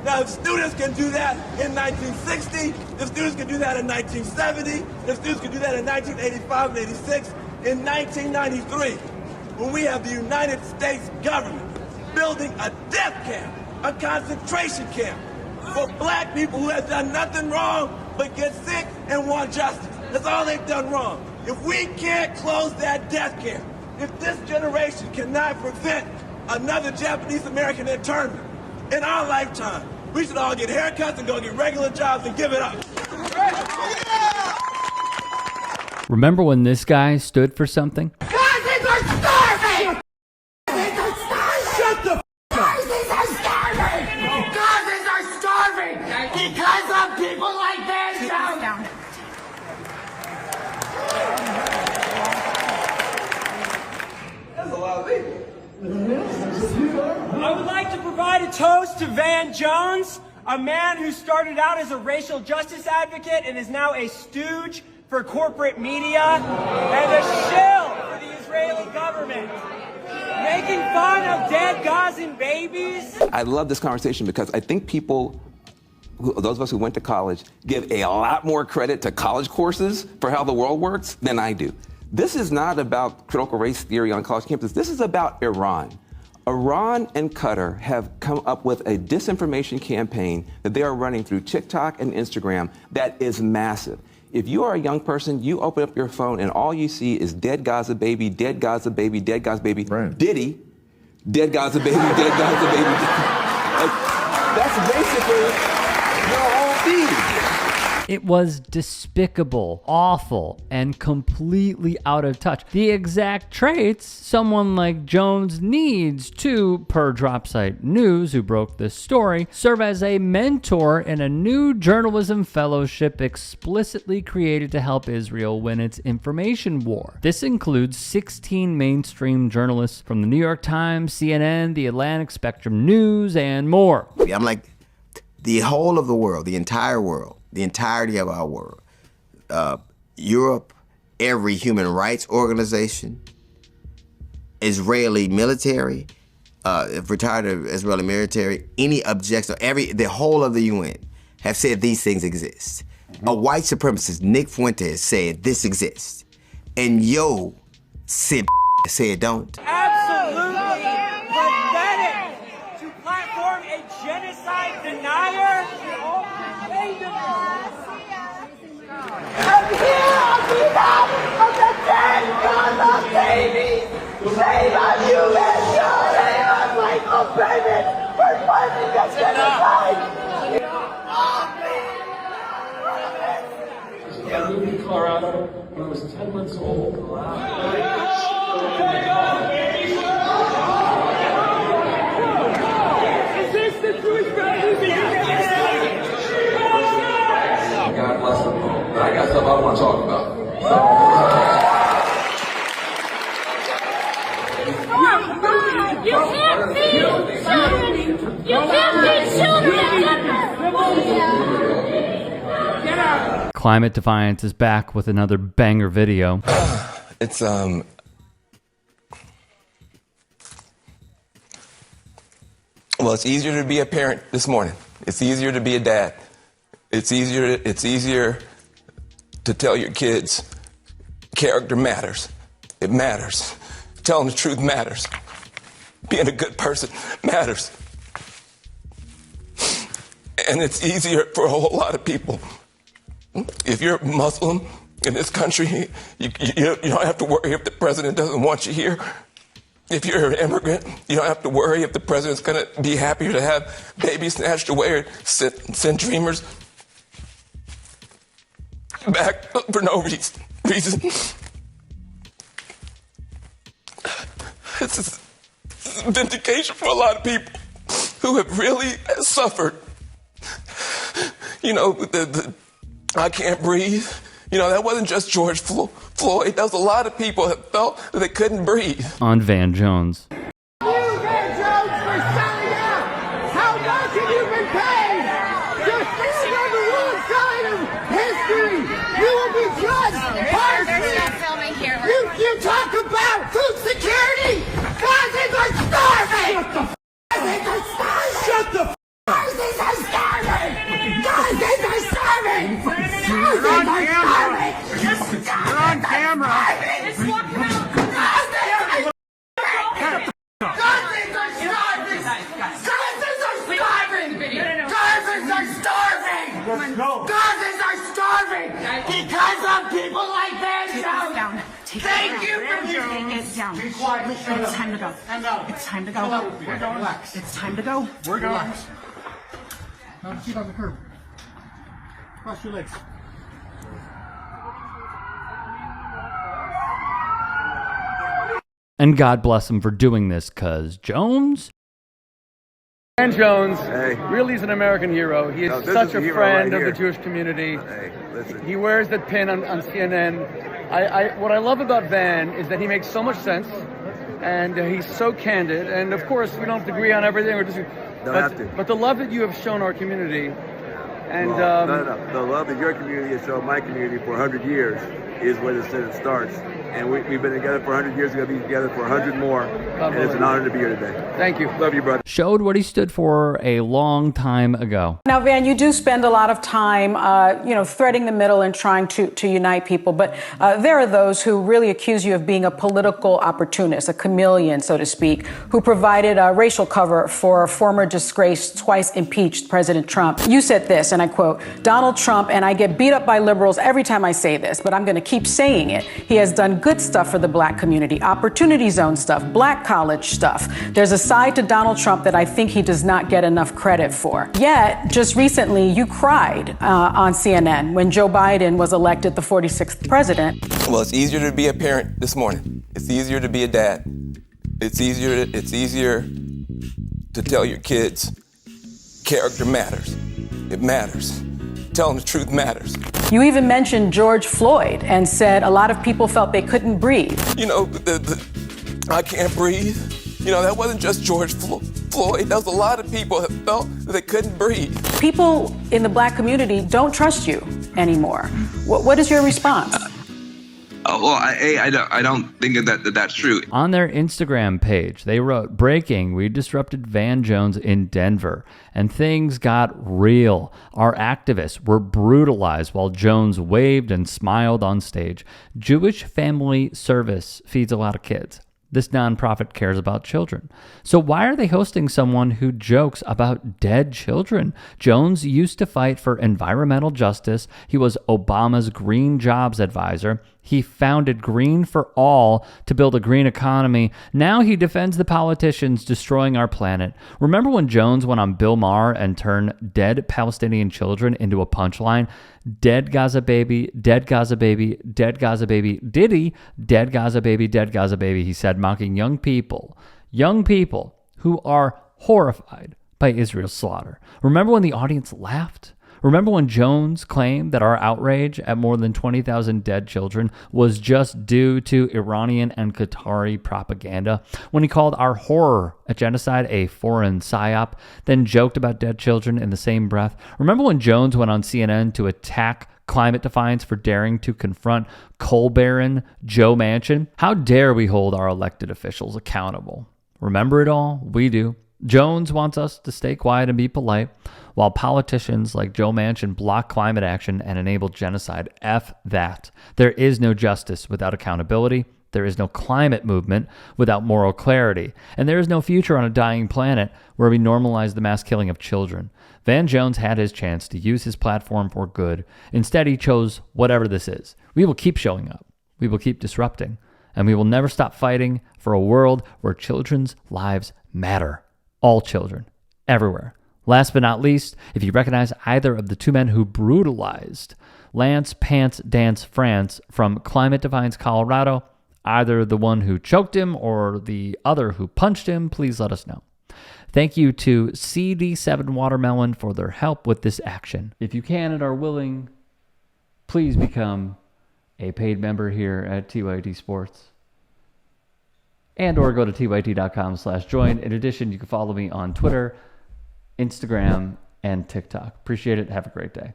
Now, if students can do that in 1960, if students can do that in 1970, if students can do that in 1985 and 86, in 1993, when we have the United States government building a death camp, a concentration camp for black people who have done nothing wrong but get sick and want justice. That's all they've done wrong. If we can't close that death camp, if this generation cannot prevent another Japanese American internment in our lifetime, we should all get haircuts and go get regular jobs and give it up. Remember when this guy stood for something? Gazans are starving! Gazans are starving! Shut the f*** up! Gazans are starving! Gazans are starving! Because of people like Van Jones! That's a lot of people. I would like to provide a toast to Van Jones, a man who started out as a racial justice advocate and is now a stooge for corporate media and a shill for the Israeli government, making fun of dead Gazan babies. I love this conversation because I think people, those of us who went to college, give a lot more credit to college courses for how the world works than I do. This is not about critical race theory on college campuses. This is about Iran. Iran and Qatar have come up with a disinformation campaign that they are running through TikTok and Instagram that is massive. If you are a young person, you open up your phone and all you see is dead Gaza baby, dead Gaza baby, dead Gaza baby, right. Diddy, dead Gaza baby, dead Gaza baby. Like, that's basically your whole feed. It was despicable, awful, and completely out of touch. The exact traits someone like Jones needs to, per Dropsite News, who broke this story, serve as a mentor in a new journalism fellowship explicitly created to help Israel win its information war. This includes 16 mainstream journalists from the New York Times, CNN, the Atlantic, Spectrum News, and more. I'm like, the whole of the world, the entire world, the entirety of our world, Europe, every human rights organization, Israeli military, retired Israeli military, any objection, the whole of the UN have said these things exist. A white supremacist, Nick Fuentes, said this exists. And yo, said don't. Absolutely pathetic to platform a genocide denier. I'm here on behalf of the dead Gaza babies! Save us, USA! Save us, Michael Bennett! We're funding the genocide! I moved to Colorado when I was 10 months old. Is this the Jewish revolution? God bless them. But I got stuff I want to talk about. You can't feed children! You can't feed children! Get out! Climate Defiance is back with another banger video. It's, well, it's easier to be a parent this morning. It's easier to be a dad. It's easier to tell your kids character matters. It matters. Telling the truth matters. Being a good person matters. And it's easier for a whole lot of people. If you're Muslim in this country, you don't have to worry if the president doesn't want you here. If you're an immigrant, you don't have to worry if the president's going to be happier to have babies snatched away or send dreamers back for no reason. This is vindication for a lot of people who have really suffered. You know, the I can't breathe. You know, that wasn't just George Floyd. That was a lot of people that felt that they couldn't breathe. On Van Jones. You, Van Jones, for selling out! How much have you been paid? You're standing on the wrong side of history! You will be judged harshly! Filming here. You talk about food security! Gazans are starving! Gazans are starving! Shut the f*** up! Gazans are You're on camera. You're on camera. Gazans are starving because of people like Van Jones. Thank you for Take it down. Be quiet. It's time to go. It's time to go. We're going. Relax. It's time to go. We're going. Have a seat on the curb. Cross your legs. And God bless him for doing this, because Jones? Van Jones really is an American hero. He is such a friend of the Jewish community. He wears that pin on CNN. What I love about Van is that he makes so much sense, and he's so candid. And of course, we don't have to agree on everything. But the love that you have shown our community, and the love that your community has shown my community for 100 years is where it starts. And we've been together for 100 years. We're going to be together for 100 more. And it's an honor to be here today. Thank you. Love you, brother. Showed what he stood for a long time ago. Now, Van, you do spend a lot of time, threading the middle and trying to unite people. But there are those who really accuse you of being a political opportunist, a chameleon, so to speak, who provided a racial cover for former disgraced, twice impeached President Trump. You said this, and I quote, "Donald Trump, and I get beat up by liberals every time I say this, but I'm going to keep saying it. He has done good stuff for the black community, opportunity zone stuff, black college stuff. There's a side to Donald Trump that I think he does not get enough credit for." Yet, just recently, you cried on CNN when Joe Biden was elected the 46th president. Well, it's easier to be a parent this morning. It's easier to be a dad. It's easier to tell your kids character matters. It matters. Telling the truth matters. You even mentioned George Floyd and said a lot of people felt they couldn't breathe. I can't breathe. That wasn't just George Floyd. That was a lot of people that felt that they couldn't breathe. People in the black community don't trust you anymore. What is your response? I don't think that's true. On their Instagram page, they wrote, "Breaking, we disrupted Van Jones in Denver, and things got real. Our activists were brutalized while Jones waved and smiled on stage. Jewish Family Service feeds a lot of kids. This nonprofit cares about children. So why are they hosting someone who jokes about dead children? Jones used to fight for environmental justice. He was Obama's green jobs advisor. He founded Green for All to build a green economy. Now he defends the politicians destroying our planet. Remember when Jones went on Bill Maher and turned dead Palestinian children into a punchline? Dead Gaza baby, dead Gaza baby, dead Gaza baby. Did he? Dead Gaza baby, dead Gaza baby, he said, mocking young people who are horrified by Israel's slaughter. Remember when the audience laughed? Remember when Jones claimed that our outrage at more than 20,000 dead children was just due to Iranian and Qatari propaganda? When he called our horror at genocide a foreign psyop, then joked about dead children in the same breath? Remember when Jones went on CNN to attack Climate Defiance for daring to confront coal baron Joe Manchin? How dare we hold our elected officials accountable? Remember it all? We do. Jones wants us to stay quiet and be polite, while politicians like Joe Manchin block climate action and enable genocide. F that. There is no justice without accountability. There is no climate movement without moral clarity. And there is no future on a dying planet where we normalize the mass killing of children. Van Jones had his chance to use his platform for good. Instead, he chose whatever this is. We will keep showing up. We will keep disrupting. And we will never stop fighting for a world where children's lives matter. All children, everywhere. Last but not least, if you recognize either of the two men who brutalized Lance Pants Dance France from Climate Defiance, Colorado, either the one who choked him or the other who punched him, please let us know. Thank you to CD7 Watermelon for their help with this action. If you can and are willing, please become a paid member here at TYT Sports. And or go to tyt.com/join. In addition, you can follow me on Twitter, Instagram, and TikTok. Appreciate it. Have a great day.